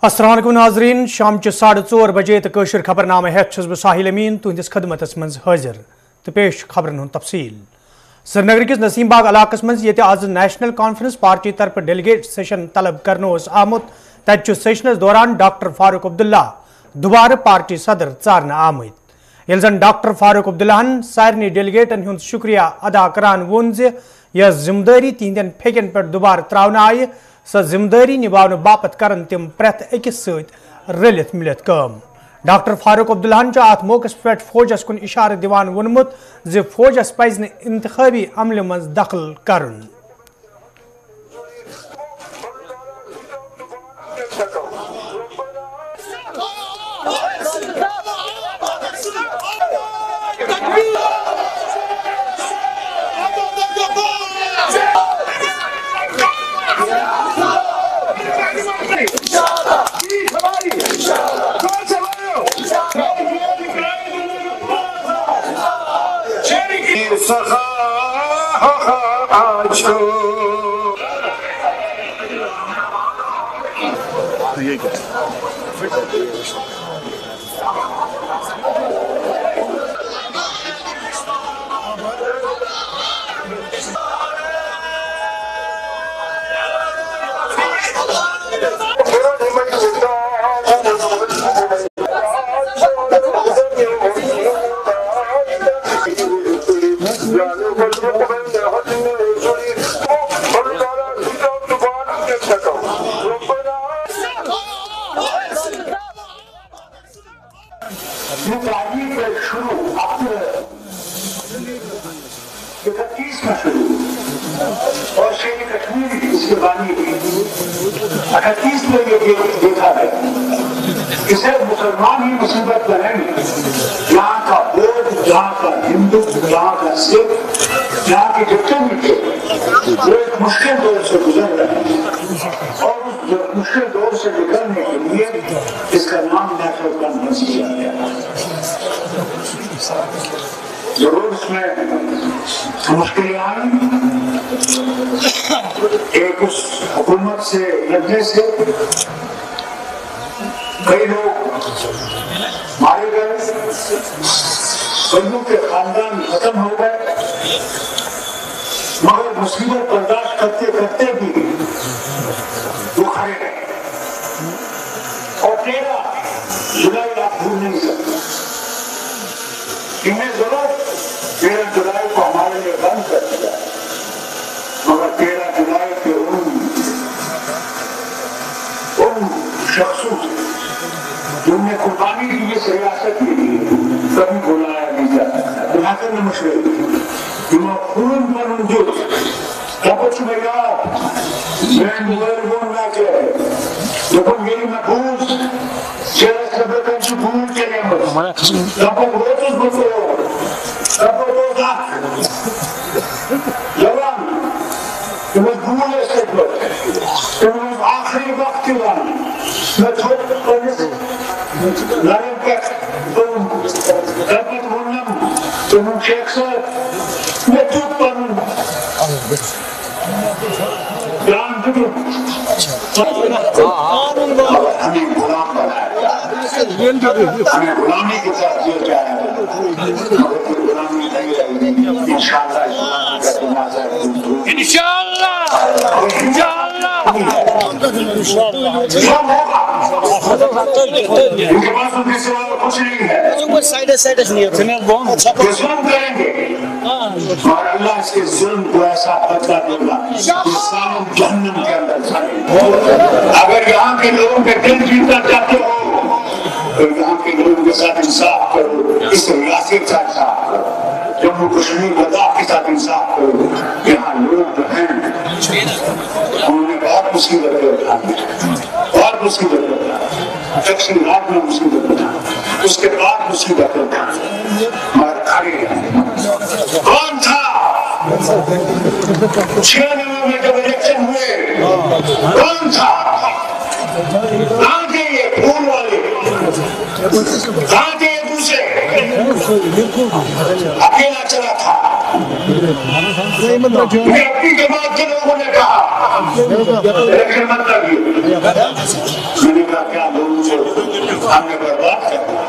السلام علیکم ناظرین شام چہ 4:30 بجے تو قشر خبر نامہ ہیت چھس بہ ساحل امین تہندس خدمتس من حاضر تو پیش خبرن ہند تفصیل سرینگر کس نسیم باغ علاقہ مز یہ آز نیشنل کانفرنس پارٹی طرف ڈیلیگیٹ سیشن طلب کرنے آمت تتہ سیشنس دوران ڈاکٹر فاروق عبداللہ دوبارہ پارٹی صدر ژارنہ آمت یل زن ڈاکٹر فاروق عبداللہن سارنی ڈیلیگیٹن ہند شکریہ ادا کران وون یہ ذمہ داری تہندین پھیکن پہ دوبارہ تراؤن آئی سو ذمہ داری نبھاؤن باپت کرن تم پریت اکس ست رلت ملت کام ڈاکٹر فاروق عبداللہن ات موقع پہ فوجس کن اشارہ دیوان وونمت زِ فوجس پزِ نہٕ انتخابی عملہِ منٛز دخل کرُن اسے مسلمان ہی مصیبت کریں گے یہاں کا بودھ یہاں کا ہندو یہاں کا سکھ یہاں کے جتنے بھی تھے وہ ایک مشکل دور سے گزر رہے ہیں اور اس مشکل دور سے نکلنے کے لیے اس کا نام نیشنل کانفرنس کیا گیا ضرور اس میں مشکلیں آئیں ایک اس حکومت سے لڑنے سے کئی لوگ مارے گئے کئیوں کے خاندان ختم ہو گئے مگر مصیبت برداشت کرتے کرتے بھی وہ کھڑے رہے اور 13 جولائی آپ بھول نہیں سکتے انہیں ضرورت 13 جولائی کو ہمارے لیے بند کر دیا مگر 13 جولائی کے ان شخصوں سے جن نے قربانی دی اس ریاست کے لیے کبھی بلایا نہیں جا سکتا بناکر نے مشورے جمع خون پر منجور کپچ میں یاد میں مورگون نہ کہے لیکن میری محبوظ چیرہ سبر کنچو بھول کے لئے مجھ کپو روتس بکو کپو روتاک جوان تمہیں بھول ہے سکر تمہیں آخری وقت کی وانی میں چھوٹ کرنے سے لائن پر تم کرپت ہونم تم شیخ سے میں چوک پرن جان دکھو ہمیں غلام بنایا ہمیں غلامی کے ساتھ یہ جایا مگر غلامی نہیں رہی انشاءاللہ انشاءاللہ ان کے پاس ان کے سوال کچھ نہیں ہے ظلم کریں گے اور اللہ اس کے ظلم کو ایسا بدلہ دے گا انسان جہنم کے اندر جائے اگر یہاں کے لوگوں کے دل جیتنا چاہتے ہو تو یہاں کے لوگوں کے ساتھ انصاف کرو اس ریاست کے ساتھ انصاف کرو جموں کشمیر لداخ کے ساتھ انصاف کرو یہاں لوگ جو ہیں انہوں نے بہت مصیبتیں اٹھائی بہت مصیبتیں اٹھائی تقسیمات میں مصیبت اٹھائی اس کے بعد مصیبتیں اٹھائی مگر کھڑے ہیں کون تھا 96 میں جب الیکشن ہوئے کون تھا کہاں تھے یہ پھول والے کہاں تھے یہ دوسرے اکیلا چلا تھا میں اپنی جماعت से लोगों ने कहा, लेकिन मतलब ये मैंने कहा क्या लोगों से हमने बर्बाद कर दिया।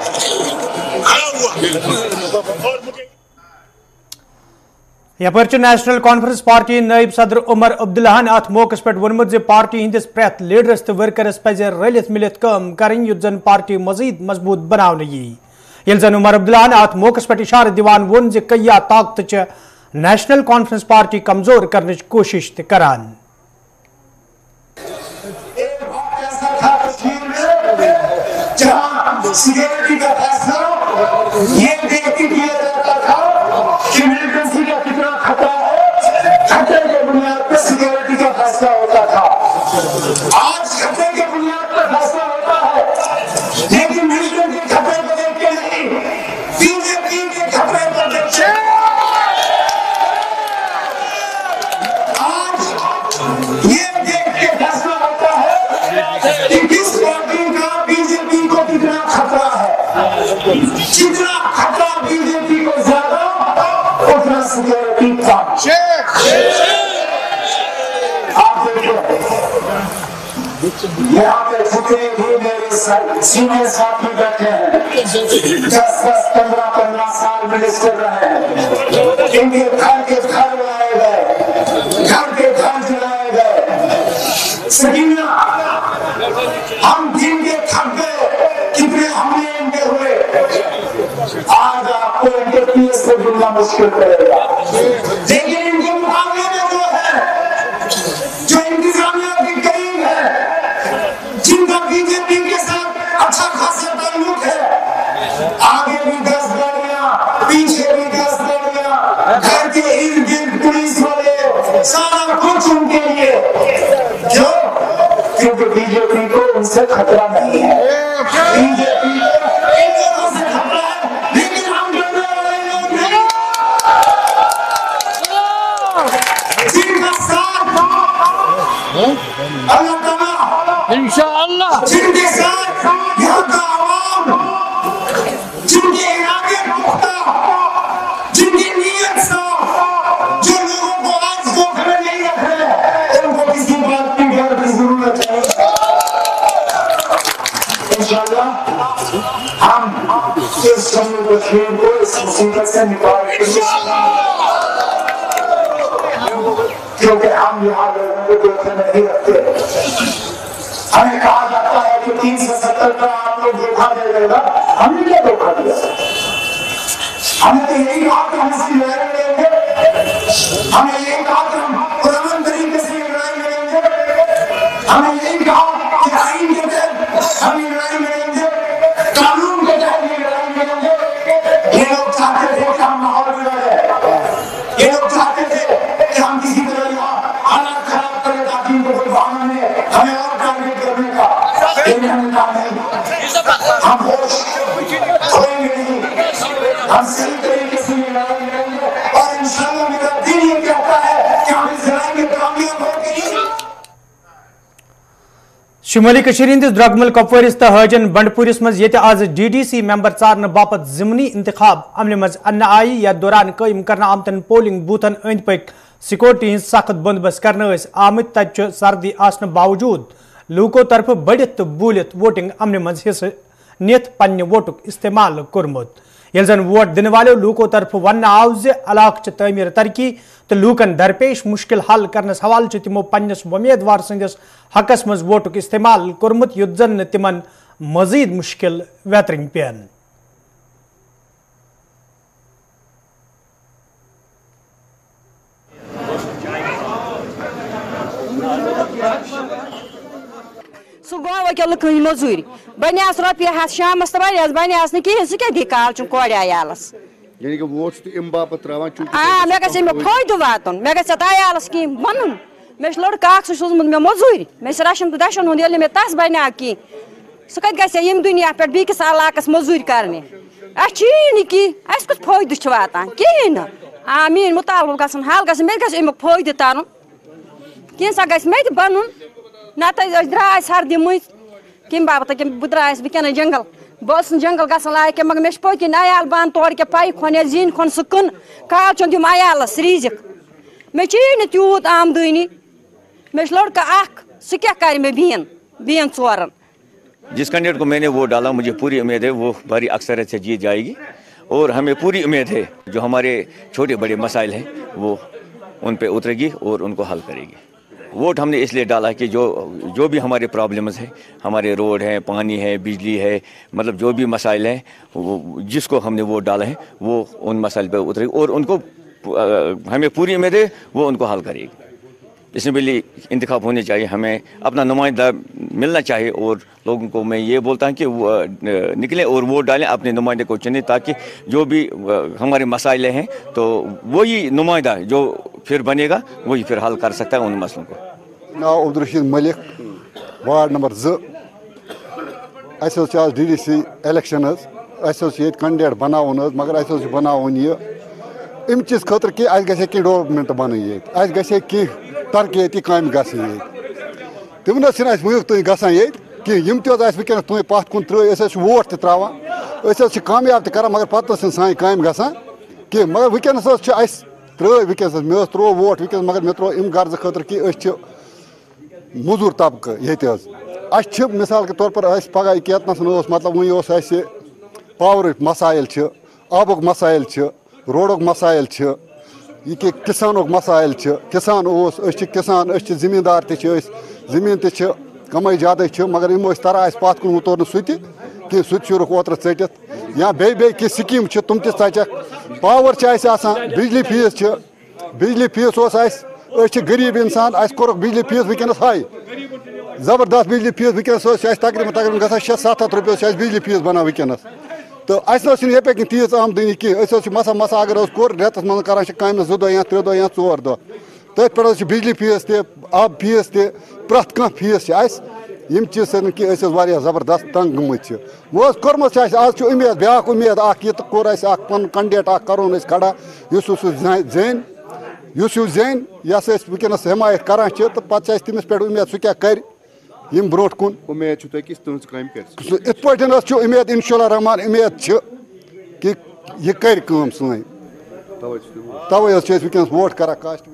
यपर नेशनल कॉन्फ्रेंस पार्टी नायब सदर उमर अब्दुल्लाहन अत मौके पे वोनमुत जे पार्टी हंदिस प्रेथ लीडरस तो वर्करस पज रलित मिलित काम करें युत जन पार्टी मजीद मजबूत बनाने यी ये जन उमर अब्दुल्लाहन अत मौके पे इशार दिवान वोन जे कया ताकत नेशनल कॉन्फ्रेंस पार्टी कमजोर करने की कोशिश करान। सिक्योरिटी का फैसला ये देख के किया जाता था कि मिलिटेंसी का कितना खतरा है, खतरे के बुनियाद पर सिक्योरिटी का फैसला होता था। आज खतरे के बुनियाद पर फैसला होता है, लेकिन मिलिटेंसी के खतरे को देख के नहीं, बीजेपी के खतरे को देख के आज ये देख के फैसला होता है कि किस पार्टी का बीजेपी को कितना खतरा है। जितना खतरा बीजेपी को ज्यादा उतना सिक्योरिटी कम। आप देखिए यहाँ पे जितने भी मेरे सीनियर साथी बैठे हैं 10-10, 15-15 साल मिनिस्टर रहे हैं, इनके घर के घर बनाए गए, घर के घर जलाए गए। सकीना हम जिनके खब्बे कितने हमले इनके हुए, आज आपको इनके पीएस से जुड़ना मुश्किल पड़ेगा। लेकिन इनके मुकाबले में जो है, जो इंतजामिया के करीब है, जिनका बीजेपी के साथ अच्छा खासा ताल्लुक है, आगे भी 10 गाड़ियां, पीछे भी 10 गाड़ियां, घर के इर्द गिर्द पुलिस वाले, सारा कुछ उनके लिए। क्यों? क्योंकि बीजेपी को उनसे खतरा नहीं है। बीजेपी से खतरा है, लेकिन हम डरने वाले लोग नहीं। जिनका साथ अल्लाह ताला इंशाअल्लाह, जिनके साथ यहाँ का आवाम, जिनके इरादे पुख्ता, जिनकी नीयत साफ, जो लोगों को आज धोखे में नहीं रख रहे, उनको किसी बात की डर की जरूरत है। इंशाअल्लाह हम इस जम्मू कश्मीर को इस मुसीबत से निकाल के, क्योंकि हम यहाँ लोगों को धोखे में नहीं रखते। हमें कहा जाता है कि 370 का आप लोग धोखा दे देगा, हमने क्या धोखा दिया? हमने तो यही कहा कि हम इसकी लड़ाई लड़ेंगे, हमें यही कहा कि हम पुराने तरीके से लड़ाई लड़ेंगे, हमें यही कहा कि आइन के तहत हम लड़ाई लड़ेंगे, कानून के तहत ये लड़ाई लड़ेंगे। ये लोग चाहते थे कि हम माहौल बिगाड़े, ये लोग चाहते थे कि हम किसी तरह यहाँ हालात खराब करें ताकि इनको कोई बहाना मिले हमें और टारगेट करने का। लेकिन हमने कहा नहीं, हम होश खोएंगे नहीं, हम सही तरीके से ये लड़ाई लड़ेंगे और इंशाअल्लाह मेरा दिल ये कहता है कि हम इस लड़ाई में कामयाब होंगे। शुमाली कशीर हंदिस द्रगमल कपवारिस तो हजन बंडपुरिस मज ये आज DDC मेंबर चारने बापत जिमनी इंतखाब अमल मज अन्न आई या दौरान कायम करना आमतन पोलिंग बूथन अंद पक सिक्योरिटी हज सख्त बंदोबस्त करने आमत तत सर्दी आसने बावजूद लूको तरफ बढ़ित तो बूलित वोटिंग अमल मज हिस्स नित पन्ने वोटुक इस्तेमाल कोरमुत ये जन वोट दिन वाले लूको तरफ वन आव जे इलाक तमीर तरक्की तो लूकन दरपेश मुश्किल हल करनस हवाल तिमो पन्नस उम्मीदवार संदिस हकस मज वोटुक इस्तेमाल कोरमुत युत जन तिमन मजीद मुश्किल वेतरिंग पेन। सह गो वकिल कहीं मजूरी बनियास रोपये हाथ शामस तो बनियास कहें सह क्या काल कोड़ आयालस यानी कि वोट इम बाप त्रावान मे गो फायदे वातन मे गयालस कह वन मे लड़क सोचमुत मे मजूरी मे रशन तो दशन हूँ ये मे तस बना कह सह कत गम दुनिया पे बीस इलाकस मजूरी करने कह कुछ फायदे वातान कहें ना मीन मुतालब ग हल ग मे अमुक फायदे तरन कह सा मे बन नत द्राय सर्दी मज कम बाबत बह द्रायस वह जंगल बस जंगल ग लायक मगर मे पकन अयाल बन तौर के पाई खोन जीन खोन सह कन काल चुन दिम अयालस रिजिक मे तूत आमदनी मे लड़का सह क्या कर मे बीन चोरन। जिस कैंडिडेट को मैंने वोट डाला मुझे पूरी उम्मीद है वो भारी अक्सरियत से जीत जाएगी और हमें पूरी उम्मीद है जो हमारे छोटे बड़े मसाइल हैं वो उन पे उतरेगी और उनको हल करेगी। वोट हमने इसलिए डाला कि जो भी हमारे प्रॉब्लम्स हैं, हमारे रोड हैं, पानी है, बिजली है, मतलब जो भी मसाइल हैं जिसको हमने वोट डाला है वो उन मसाइल पे उतरेगी और उनको हमें पूरी उम्मीद है वो उनको हल करेगी। इसमें इंतखाब होने चाहिए, हमें अपना नुमाइंदा मिलना चाहिए और लोगों को मैं ये बोलता हूँ कि वो निकलें और वोट डालें, अपने नुमाइंदे को चुनें ताकि जो भी हमारे मसाइले हैं तो वही नुमाइंदा जो फिर बनेगा वही फिर हल कर सकता है उन मसलों को। नाव अब्दुल मलिक, वार्ड नंबर 2। आज DDC इलेक्शन कैंडिडेट बनावन मगर बनावन ये अम चीज खतर कि गे डेवलपमेंट बन गे कह तरक्की काम गम तम वुक तुम गसान कम तक तुम पथ कुन त्रे वोट त्रावान कामयाब कर मगर पत् सान काम गसान कह मगर वनस त्रे वनस मे त्रो वोट वनस मगर मे त्रो अम गर्ज खतर कि मजूर तबकह ये मिसाल के तौर पर पगह केतनस मतलब वह पावर मसाइल आबुक मसाइल रोडुक मसाइल ये किसानुक मसाइल किसान किसान जमींदार जमीन कमाई ज्यादा मगर इन तरा पथ कुन तोर सह शुरुक ओतर टित या बे स्कीम तुम पावर बिजली फीस गरीब इंसान कोर बिजली फीस वनस हाई जबरदस्त बिजली फीस वनस तकरीबन ग 600-700 रुपये बिजली फीस बना वनस तो ये पे तीज आमदनी कह मसा अगर कोर रेतस मन कर काम 2 दह या 3 दह या 4 दह तथ पे बिजली फीस आब फीस प्रथ कह फीस यम चीज सर कि जबरदस्त तंग गमत वो कर्मत आज उम्मीद ब्या उम्मीद कोर पन कैंडिडेट करोन खड़ा जैन जैन यस वनस हिमायत करान तो पे तमिस पे उम्मीद सह क्या कर ब्रो कुन उम्मीद इत पे उम्मीद इंशाअल्लाह रहमान उम्मीद कि यह कर सन तवे वनस वोट कर कास्ट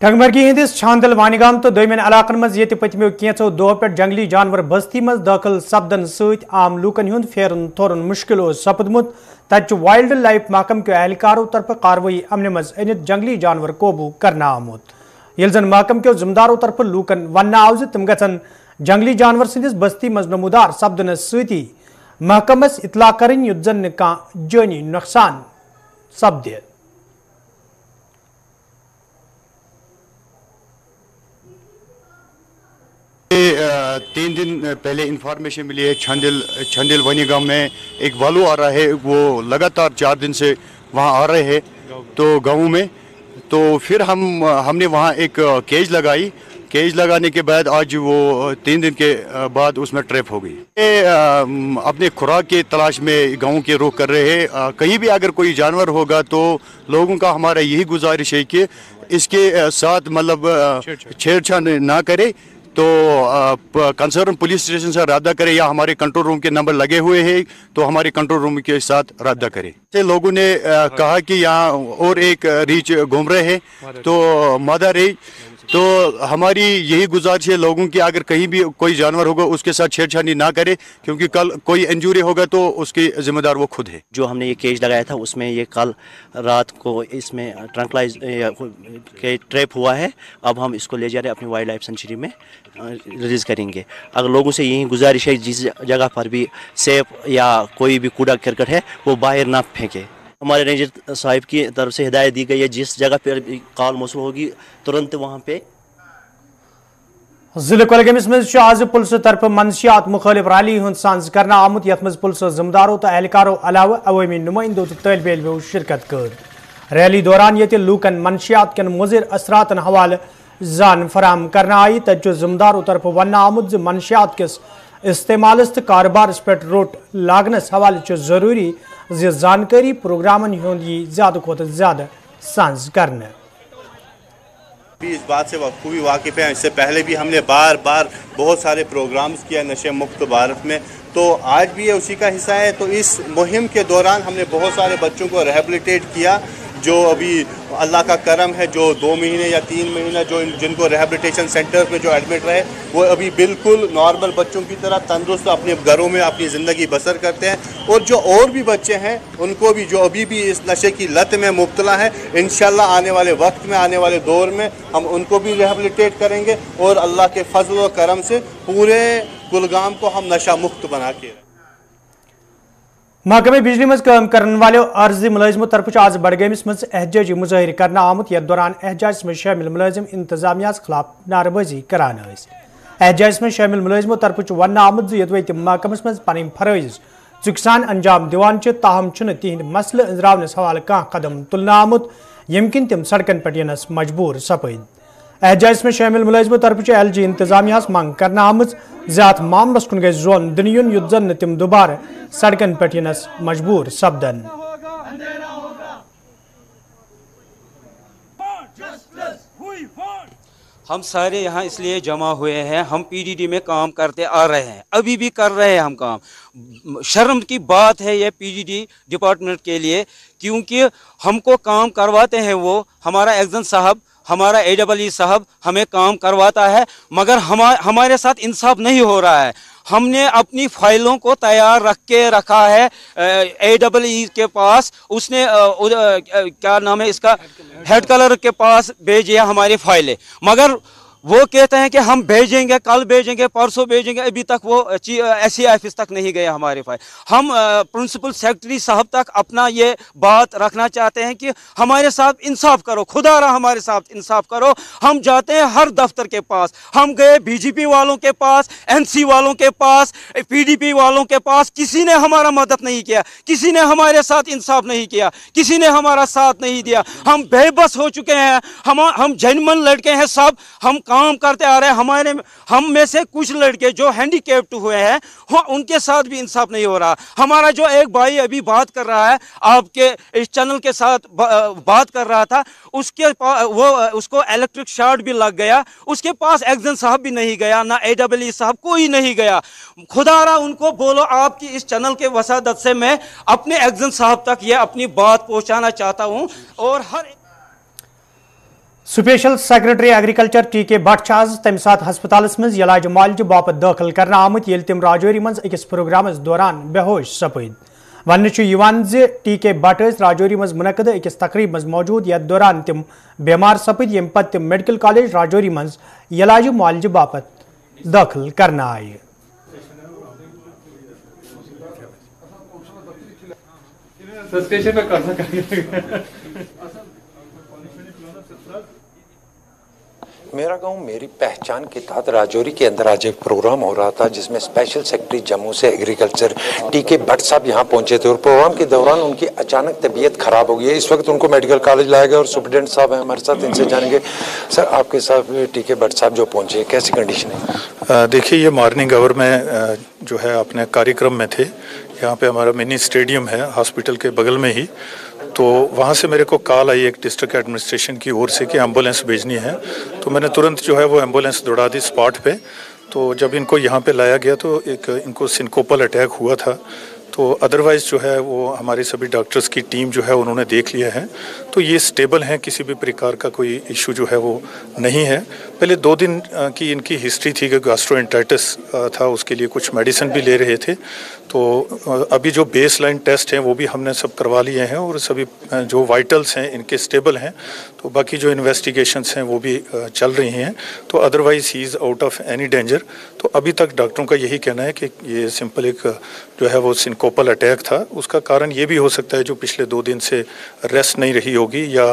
टंगमर्गी हंदिस छांदल वानिगाम तो दोमेन इलाकन मज ये पतमो कैंचो दो पे जंगली जानवर बस्ती मज दाखिल सपदन सत आम लूकन हुंद फेरन थोरन मुश्किल सपदमुत तत वाइल्ड लाइफ महकम के एहलकारों तरफ कार्रवाई अमन मज अनित जंगली जानवर काबू करना आमुत ये जन महकम के जिम्मेदारों तरफ लूकन वन आव तम गन जंगली जानवर सदिस बस्ती मज नमूदार सपदन सती महकमस इतला करें युत जन कह जानी नुकसान सपदे। 3 दिन पहले इंफॉर्मेशन मिली है छंदिल वनीगाम में एक वालू आ रहा है, वो लगातार 4 दिन से वहाँ आ रहे हैं तो गाँव में। तो फिर हमने वहाँ एक केज लगाई। केज लगाने के बाद आज वो 3 दिन के बाद उसमें ट्रैप हो गई। अपने खुराक की तलाश में गाँव के रुख कर रहे हैं। कहीं भी अगर कोई जानवर होगा तो लोगों का हमारा यही गुजारिश है कि इसके साथ मतलब छेड़छाड़ ना करे, तो कंसर्न पुलिस स्टेशन से रब्ता करें या हमारे कंट्रोल रूम के नंबर लगे हुए हैं तो हमारे कंट्रोल रूम के साथ रब्ता करें। लोगों ने कहा कि यहाँ और एक रीच घूम रहे हैं तो मादा रीच, तो हमारी यही गुजारिश है लोगों की अगर कहीं भी कोई जानवर होगा उसके साथ छेड़छाड़ी ना करे, क्योंकि कल कोई इंजरी होगा तो उसकी जिम्मेदार वो खुद है। जो हमने ये केज लगाया था उसमें ये कल रात को इसमें ट्रंकलाइज के ट्रैप हुआ है। अब हम इसको ले जा रहे हैं अपनी वाइल्ड लाइफ सेंचुरी में रिलीज़ करेंगे। अगर लोगों से यही गुजारिश है जिस जगह पर भी सेब या कोई भी कूड़ा करकट है वो बाहर ना फेंके। हमारे रेंजर साहिब की तरफ से हिदायत दी गई है जिस जगह पर कॉल मौसूल होगी तुरंत वहाँ पे। जिले कुलगमस मज आज पुलिस तरफ मनशियात मुखालिफ रैली हूं सांस करना आमुत यथ मज पुलिस जिम्मेदारों तो एहलकारों अलावा अवामी नुमाइंदों तो तलब इल्मों शिरकत कर। रैली दौरान ये लूकन मनशियात कन मुज़िर असरातन हवाले जान फराम करना आई तजो जिम्मेदारों तरफ वन आमुद मनशियात किस इस्तेमाल तो कारोबार पे रोट लागनस हवाले जरूरी जानकारी प्रोग्रामन ज्यादा खुद ज्यादा सांस करना। इस बात से बखूबी वाकिफ़ हैं, इससे पहले भी हमने बार बार बहुत सारे प्रोग्राम्स किया नशे मुक्त भारत में, तो आज भी ये उसी का हिस्सा है। तो इस मुहिम के दौरान हमने बहुत सारे बच्चों को रिहेबिलिटेट किया जो अभी अल्लाह का करम है, जो 2 महीने या 3 महीने जो जिनको रिहैबिलिटेशन सेंटर्स में जो एडमिट रहे, वो अभी बिल्कुल नॉर्मल बच्चों की तरह तंदुरुस्त अपने घरों में अपनी ज़िंदगी बसर करते हैं। और जो और भी बच्चे हैं उनको भी जो अभी भी इस नशे की लत में मुब्तला है, इंशाल्लाह आने वाले वक्त में, आने वाले दौर में हम उनको भी रिहैबिलिटेट करेंगे और अल्लाह के फजल व करम से पूरे कुलगाम को हम नशा मुक्त बना के। महकमे बिजली मज काम करने वाले अर्जी मुलाजिमों तरफ आज बडगामिस मज एहतजाजी मुजाहिर करना आमुत यथ दौरान एहतजाज में शामिल मुलाजिम इंतजामिया खिलाफ नारेबाजी करान। एहतजाज में शामिल मुलाजिमों तरफ वन आमुत यदि तम महकमस मज पन फरज चुक सान अंजाम दिवान ताहम तिहद मसल अंजरावनस हवाले कह कदम तुलना आमुत यम किन तम सड़कन पे यनस मजबूर सपद। एहतजाज में शामिल मुलाजिमों तरफ LG इंतजामिया मंग करना आमज ज़्यादा मामलस कुन गई जोन दिन युद्ध जन तम दोबारा सड़कन पे यनस मजबूर सपदन। हम सारे यहाँ इसलिए जमा हुए हैं, हम PDD में काम करते आ रहे हैं, अभी भी कर रहे हैं हम काम। शर्म की बात है ये PDD डिपार्टमेंट के लिए, क्योंकि हमको काम करवाते हैं वो हमारा एक्जन साहब, हमारा AEE साहब हमें काम करवाता है, मगर हमारे साथ इंसाफ नहीं हो रहा है। हमने अपनी फाइलों को तैयार रखा है AEE के पास, उसने क्या नाम है इसका, हेड कलर के पास भेजी है हमारी फाइलें, मगर वो कहते हैं कि हम भेजेंगे, कल भेजेंगे, परसों भेजेंगे, अभी तक वो SC ऑफिस तक नहीं गए हमारे फाइल। हम प्रिंसिपल सेक्रेटरी साहब तक अपना ये बात रखना चाहते हैं कि हमारे साथ इंसाफ करो, खुदारा हमारे साथ इंसाफ करो। हम जाते हैं हर दफ्तर के पास, हम गए BJP वालों के पास, NC वालों के पास, PDP वालों के पास, किसी ने हमारा मदद नहीं किया, किसी ने हमारे साथ इंसाफ नहीं किया, किसी ने हमारा साथ नहीं दिया। हम बेबस हो चुके हैं, हम जेन्युइन लड़के हैं सब, हम काम करते आ रहे हैं। हम में से कुछ लड़के जो हैंडीकैप्ड हुए हैं उनके साथ भी इंसाफ नहीं हो रहा। हमारा जो एक भाई अभी बात कर रहा है, आपके इस चैनल के साथ बात कर रहा था, उसको इलेक्ट्रिक शॉर्ट भी लग गया, उसके पास एक्जन साहब भी नहीं गया, ना AEE साहब, कोई नहीं गया। खुदारा उनको बोलो, आपकी इस चैनल के वसादत से मैं अपने एक्जन साहब तक ये अपनी बात पहुंचाना चाहता हूं। और हर special secretary agriculture TK Bhatt तम सात हस्पतालस मज इलाज मालज बापत दाखिल करना आमुत येल तम राजौरी मज अकिस प्रोग्रामस दौरान बेहोश सपद। वन TK भट्ट राजौरी मज मुनक़द अकिस तकरीब मज मौजूद, यथ दौरान तम बेमार सपद, यम पत तम मेडिकल कॉलेज राजौरी मज इलाज मालज बापत दाखिल करना आए। मेरा गांव मेरी पहचान के तहत राजौरी के अंदर आज एक प्रोग्राम हो रहा था, जिसमें स्पेशल सेक्रेटरी जम्मू से एग्रीकल्चर TK भट्ट साहब यहाँ पहुंचे थे और प्रोग्राम के दौरान उनकी अचानक तबीयत खराब हो गई है। इस वक्त उनको मेडिकल कॉलेज लाया गया और सुप्रीडेंट साहब हैं हमारे साथ, इनसे जानेंगे। सर, आपके साथ TK भट्ट साहब जो पहुँचे, कैसी कंडीशन है? देखिए, ये मॉर्निंग आवर में जो है अपने कार्यक्रम में थे। यहाँ पे हमारा मिनी स्टेडियम है हॉस्पिटल के बगल में ही, तो वहाँ से मेरे को कॉल आई एक डिस्ट्रिक्ट एडमिनिस्ट्रेशन की ओर से कि एम्बुलेंस भेजनी है। तो मैंने तुरंत जो है वो एम्बुलेंस दौड़ा दी स्पॉट पे। तो जब इनको यहाँ पे लाया गया तो इनको सिंकोपल अटैक हुआ था। तो अदरवाइज़ जो है वो हमारी सभी डॉक्टर्स की टीम जो है उन्होंने देख लिया है, तो ये स्टेबल हैं, किसी भी प्रकार का कोई इशू जो है वो नहीं है। पहले 2 दिन की इनकी हिस्ट्री थी कि गैस्ट्रोएंटेराइटिस था, उसके लिए कुछ मेडिसिन भी ले रहे थे। तो अभी जो बेस लाइन टेस्ट हैं वो भी हमने सब करवा लिए हैं और सभी जो वाइटल्स हैं इनके स्टेबल हैं। तो बाकी जो इन्वेस्टिगेशंस हैं वो भी चल रही हैं। तो otherwise he is out of any danger. तो अभी तक डॉक्टरों का यही कहना है कि ये सिंपल एक जो है वो सिंकोपल अटैक था। उसका कारण ये भी हो सकता है जो पिछले 2 दिन से रेस्ट नहीं रही होगी या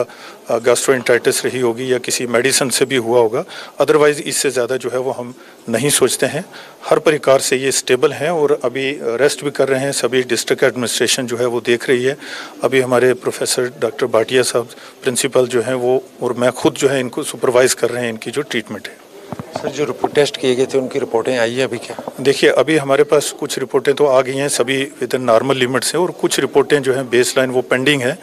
गैस्ट्रोएंटेराइटिस रही होगी या किसी मेडिसिन से भी हुआ होगा। अदरवाइज़ इससे ज़्यादा जो है वो हम नहीं सोचते हैं। हर प्रकार से ये स्टेबल हैं और अभी रेस्ट भी कर रहे हैं। सभी डिस्ट्रिक्ट एडमिनिस्ट्रेशन जो है वो देख रही है। अभी हमारे प्रोफेसर डॉक्टर भाटिया साहब प्रिंसिपल जो हैं वो और मैं खुद जो है इनको सुपरवाइज़ कर रहे हैं इनकी जो ट्रीटमेंट है। सर, जो रिपोर्ट टेस्ट किए गए थे उनकी रिपोर्टें आई है अभी क्या? देखिए, अभी हमारे पास कुछ रिपोर्टें तो आ गई हैं, सभी विद इन नॉर्मल लिमिट्स हैं, और कुछ रिपोर्टें जो हैं बेस लाइन वो पेंडिंग है,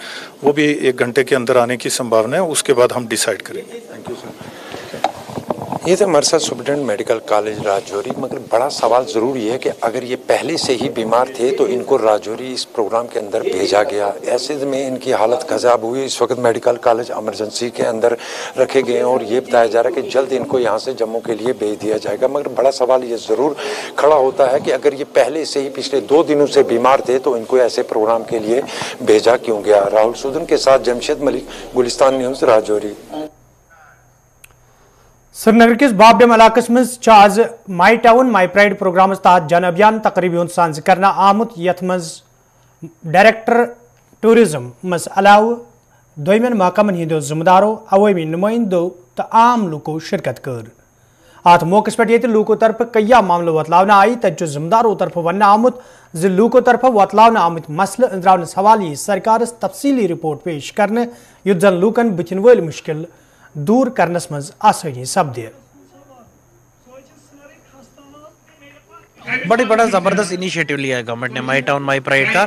वो भी 1 घंटे के अंदर आने की संभावना है। उसके बाद हम डिसाइड करेंगे। Thank you sir. ये थे हमारे साथ सुप्रिटेंडेंट मेडिकल कॉलेज राजौरी। मगर बड़ा सवाल ज़रूर ये है कि अगर ये पहले से ही बीमार थे तो इनको राजौरी इस प्रोग्राम के अंदर भेजा गया, ऐसे में इनकी हालत ख़राब हुई। इस वक्त मेडिकल कॉलेज इमरजेंसी के अंदर रखे गए हैं और ये बताया जा रहा है कि जल्द इनको यहाँ से जम्मू के लिए भेज दिया जाएगा। मगर बड़ा सवाल ये ज़रूर खड़ा होता है कि अगर ये पहले से ही पिछले 2 दिनों से बीमार थे तो इनको ऐसे प्रोग्राम के लिए भेजा क्यों गया। राहुल सूदन के साथ जमशेद मलिक, गुलिस्तान न्यूज़, राजौरी। श्रीनगर किस बाबडम इलाकस मज आज my town my pride programme तहत जन अभियान तकरीबी सांज करना आमुत यथ मज डायरेक्टर टूरिज्म मज अलाव दोयमन महकमन हिंदो जिम्मेदारों, अवामी नुमाइंदों तो आम लूको शिरकत कर। अत मौके पे ये लूको तरफ कई मामलों वतलावन आई तथ जिम्मेदारों तरफ वन आमुत जि लूको तरफ वतलावन आमुत मसल अंद्रावनस हवाले सरकार तफसीली रिपोर्ट पेश करने युद्ध जन लूकन बुथिन वल मुश्किल दूर करनस मज आसानी सपदे। बड़ा ज़बरदस्त इनिशिएटिव लिया है गवर्नमेंट ने माई टाउन माई प्राइड का।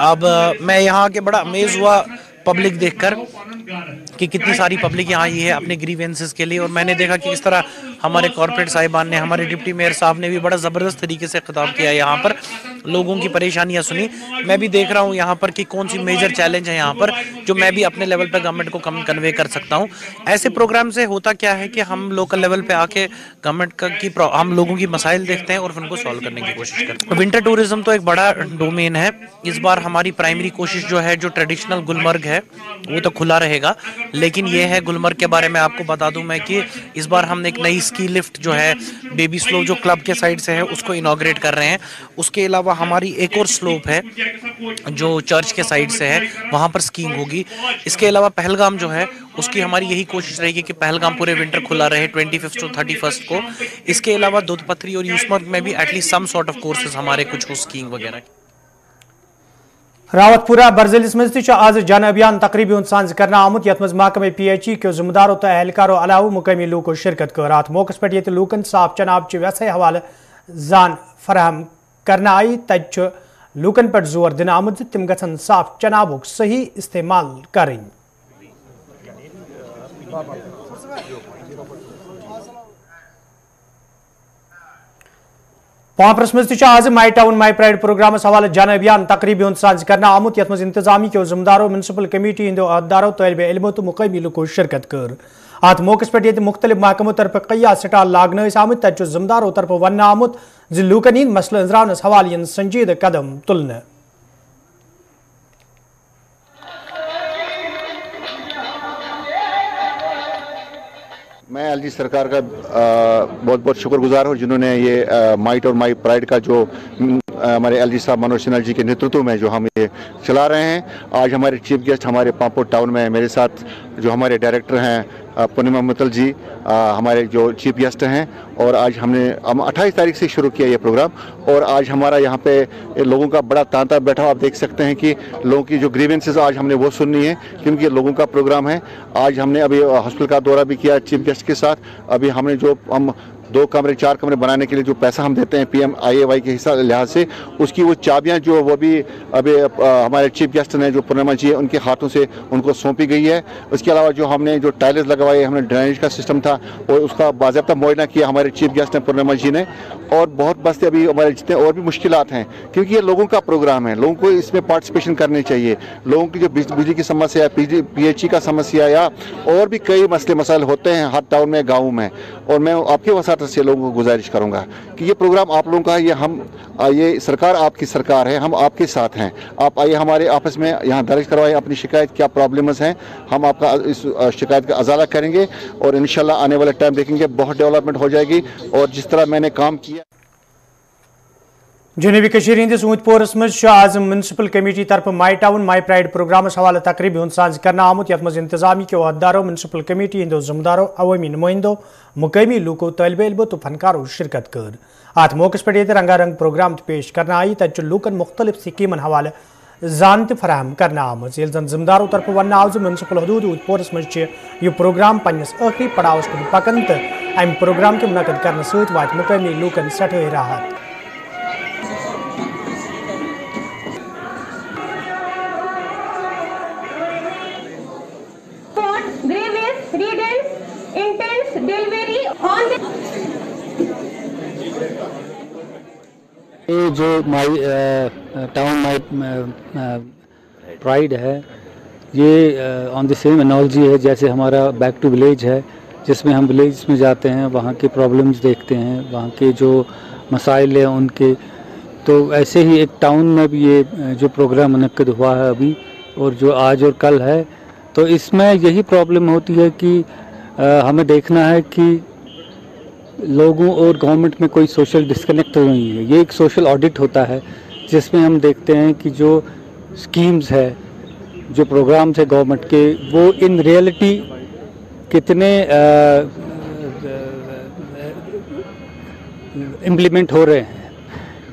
अब मैं यहाँ के बड़ा अमेज हुआ पब्लिक देखकर कि कितनी सारी पब्लिक यहाँ आई है अपने ग्रीवेंसेस के लिए। और मैंने देखा कि इस तरह हमारे कॉर्पोरेट साहिबान ने, हमारे डिप्टी मेयर साहब ने भी बड़ा ज़बरदस्त तरीके से खिताब किया, यहाँ पर लोगों की परेशानियाँ सुनी। मैं भी देख रहा हूँ यहाँ पर कि कौन सी मेजर चैलेंज है यहाँ पर जो मैं भी अपने लेवल पर गवर्नमेंट को कन्वे कर सकता हूँ। ऐसे प्रोग्राम से होता क्या है कि हम लोकल लेवल पे आके गवर्नमेंट हम लोगों की मसाइल देखते हैं और उनको सॉल्व करने की कोशिश करते हैं। विंटर टूरिज्म तो एक बड़ा डोमेन है। इस बार हमारी प्राइमरी कोशिश जो है, जो ट्रेडिशनल गुलमर्ग है वो तो खुला रहेगा, लेकिन ये है गुलमर्ग के बारे में आपको बता दूं मैं कि इस बार हमने एक नई स्की लिफ्ट जो है बेबी स्लोप जो क्लब के साइड से है उसको इनॉग्रेट कर रहे हैं। उसके अलावा हमारी एक और स्लोप है जो चर्च के साइड से है, वहाँ पर स्कीइंग होगी। इसके अलावा पहलगाम जो है उसकी हमारी यही कोशिश रहेगी कि पहलगाम पूरे विंटर खुला रहे 25 to 31 को। इसके अलावा दूध पथरी और यूसमर्ग में भी at least some sort of courses हमारे कुछ हो स्कीइंग वगैरह। रावतपुरा बरजलिस मज आज जन अभियान तकरीबी सांज करना आमुत यथ मज महकमे PHE के जिम्मेदारों तो एहलकारों अलाव मुकामी लूको शिरकत कर। अत मौके पे ये लूकन साफ चनाब च वैसे हवाले जान फराहम करना आई तथ लूकन पर जोर दिन आमुत तिम गन साफ चनाबुक सही इस्तेमाल करें। पांपरस मज आज my town my pride programme हवाले जन अभियान तकरीबी सांज करना आमुत यथ मज इंतजामी के जिम्मेदारों, म्यूनसिपल कमेटी हिंदो अहदेदारों, तलबे इल्मों तो मुकामी लूको शिरकत कर। अत मौके पे ये मुख्तलिफ महकमों तरफ कई स्टाल लागन आमुत तथ जिम्मेदारों तरफ वन आमुत जि लूकन हिंद मसल अंजरावनस हवाले संजीद कदम तुलने। मैं एलजी सरकार का बहुत बहुत शुक्रगुजार हूँ जिन्होंने ये माइट और माई प्राइड का जो हमारे एलजी साहब मनोज सिन्हा जी के नेतृत्व में जो हम ये चला रहे हैं। आज हमारे चीफ गेस्ट हमारे पांपोर टाउन में मेरे साथ जो हमारे डायरेक्टर हैं पूर्णिमा मित्तल जी हमारे जो चीफ गेस्ट हैं। और आज हम 28 तारीख से शुरू किया ये प्रोग्राम और आज हमारा यहाँ पे लोगों का बड़ा तांता बैठा हुआ आप देख सकते हैं कि लोगों की जो ग्रीवेंसेस आज हमने वो सुननी है क्योंकि लोगों का प्रोग्राम है। आज हमने अभी हॉस्पिटल का दौरा भी किया चीफ गेस्ट के साथ। अभी हमने जो हम 2 कमरे 4 कमरे बनाने के लिए जो पैसा हम देते हैं PMIAY के हिसाब लिहाज से उसकी वो चाबियां जो वो भी अभी हमारे चीफ गेस्ट ने जो पूर्णिमा जी है उनके हाथों से उनको सौंपी गई है। उसके अलावा जो हमने जो टाइल्स लगवाए हमने ड्रेनेज का सिस्टम था और उसका बाज़ाब्ता मुआयना किया हमारे चीफ गेस्ट ने पूर्णिमा जी ने। और बहुत बस्ते अभी हमारे जितने और भी मुश्किलात हैं क्योंकि ये लोगों का प्रोग्राम है, लोगों को इसमें पार्टिसिपेशन करनी चाहिए। लोगों की जो बिजली की समस्या है, PHE का समस्या या और भी कई मसले मसाइल होते हैं हर टाउन में गाँव में। और मैं आपके वसात से लोगों को गुजारिश करूंगा कि ये प्रोग्राम आप लोगों का है, ये सरकार आपकी सरकार है, हम आपके साथ हैं। आप आइए हमारे आपस में यहाँ दर्ज करवाएं अपनी शिकायत, क्या प्रॉब्लम्स हैं, हम आपका इस शिकायत का अजाला करेंगे और इंशाल्लाह आने वाले टाइम देखेंगे बहुत डेवलपमेंट हो जाएगी। और जिस तरह मैंने काम किया जनूबी कश्मीर हिंदिस ऊंतपोरस मज आज म्यूनसिपल कमेटी तरफ my town my pride programme हवाले तकरीबी सांज करना आमुत यथ मज इंतजामी के अहदेदारों, म्यूनसिपल कमेटी हिंदो जिम्मेदारों, अवामी नुमाइंदों, मुकामी लूको, तलबे इल्मों तो फनकारों शिरकत कर। अत मौके पर ये रंगारंग प्रोग्राम पेश करना आई तथ लूकन मुख्तलिफ स्कीमन हवाले जानत फराहम करना आमज जन जिम्मेदारों तरफ वन आव म्यूनसिपल हदूद ऊंतपोरस मज यह प्रोग्राम पन्नस आखिरी पड़ावस कुन पकन तो अम प्रोग्राम के मुनक़द करने सत वात मुकामी लूकन सठे राहत। Grievance, intense delivery on ये जो टाउन माई प्राइड है, ये ऑन द सेम एनोलॉजी है जैसे हमारा बैक टू विलेज है, जिसमें हम विलेज में जाते हैं, वहाँ के प्रॉब्लम्स देखते हैं, वहाँ के जो मसाइल हैं उनके, तो ऐसे ही एक टाउन में भी ये जो प्रोग्राम मुनक्किद हुआ है अभी और जो आज और कल है, तो इसमें यही प्रॉब्लम होती है कि हमें देखना है कि लोगों और गवर्नमेंट में कोई सोशल डिस्कनेक्ट तो नहीं है। ये एक सोशल ऑडिट होता है जिसमें हम देखते हैं कि जो स्कीम्स है, जो प्रोग्राम्स है गवर्नमेंट के, वो इन रियलिटी कितने इम्प्लीमेंट हो रहे हैं,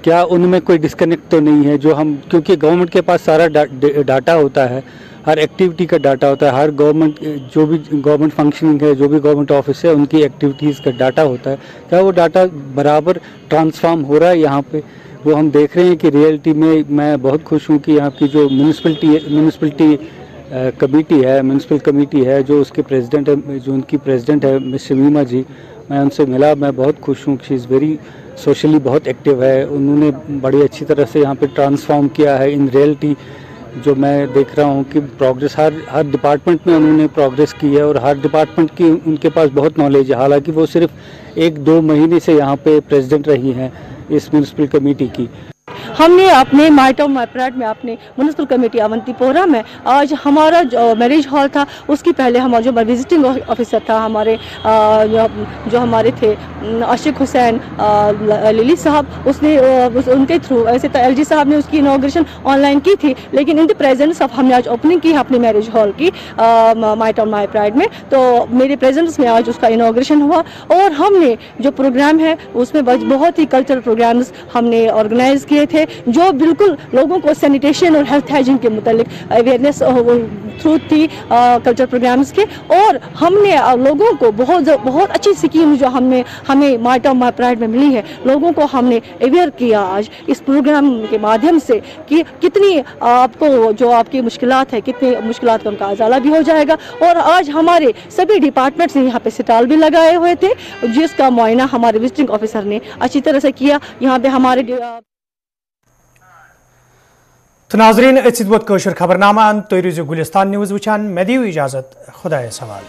क्या उनमें कोई डिस्कनेक्ट तो नहीं है। जो हम, क्योंकि गवर्नमेंट के पास सारा डाटा होता है, हर एक्टिविटी का डाटा होता है, हर गवर्नमेंट जो भी गवर्नमेंट फंक्शनिंग है, जो भी गवर्नमेंट ऑफिस है, उनकी एक्टिविटीज़ का डाटा होता है, क्या वो डाटा बराबर ट्रांसफॉर्म हो रहा है यहाँ पे, वो हम देख रहे हैं कि रियलिटी में। मैं बहुत खुश हूँ कि यहाँ की जो म्यूनिसिपलिटी कमेटी है, म्यूनिसिपल कमेटी है, जो उसके प्रेसिडेंट है, जो उनकी प्रेसिडेंट है मिस शमीमा जी, मैं उनसे मिला, मैं बहुत खुश हूँ। शी इज़ वेरी सोशली बहुत एक्टिव है, उन्होंने बड़ी अच्छी तरह से यहाँ पे ट्रांसफॉर्म किया है इन रियलिटी। जो मैं देख रहा हूँ कि प्रोग्रेस हर डिपार्टमेंट में उन्होंने प्रोग्रेस की है और हर डिपार्टमेंट की उनके पास बहुत नॉलेज है। हालांकि वो सिर्फ 1-2 महीने से यहाँ पे प्रेसिडेंट रही हैं इस म्यूनिसिपल कमेटी की। हमने अपने माई टाउन माई प्राइड में अपने म्यूनिसिपल कमेटी अवंतीपोरा में आज हमारा जो मैरिज हॉल था, उसकी पहले हमारा जो विजिटिंग ऑफिसर था हमारे जो हमारे थे आशिक हुसैन लिली साहब, उसने उनके थ्रू, ऐसे तो LG साहब ने उसकी इनॉग्रेशन ऑनलाइन की थी, लेकिन इन द प्रेजेंस ऑफ हमने आज ओपनिंग की अपने मैरिज हॉल की माई टाउन माई प्राइड में। तो मेरे प्रेजेंस में आज उसका इनॉग्रेशन हुआ और हमने जो प्रोग्राम है उसमें बहुत ही कल्चरल प्रोग्राम्स हमने ऑर्गेनाइज किए थे, जो बिल्कुल लोगों को सैनिटेशन और हेल्थ हाइजीन के मुतालिक अवेयरनेस थ्रू थी कल्चर प्रोग्राम्स के। और हमने लोगों को बहुत अच्छी स्कीम जो हमें माई टाउन माई प्राइड में मिली है, लोगों को हमने अवेयर किया आज इस प्रोग्राम के माध्यम से कि कितनी आपको जो आपकी मुश्किलात है, कितनी मुश्किलात का उनका अजाला भी हो जाएगा। और आज हमारे सभी डिपार्टमेंट्स ने यहाँ पे स्टॉल भी लगाए हुए थे, जिसका मुआयना हमारे विजिटिंग ऑफिसर ने अच्छी तरह से किया। यहाँ पे हमारे तो नाजरीन, खबरनामा तुम रोज़ो गुलिस्तान न्यूज़ वुचान, मे दियो इजाजत, खुदा सवाल।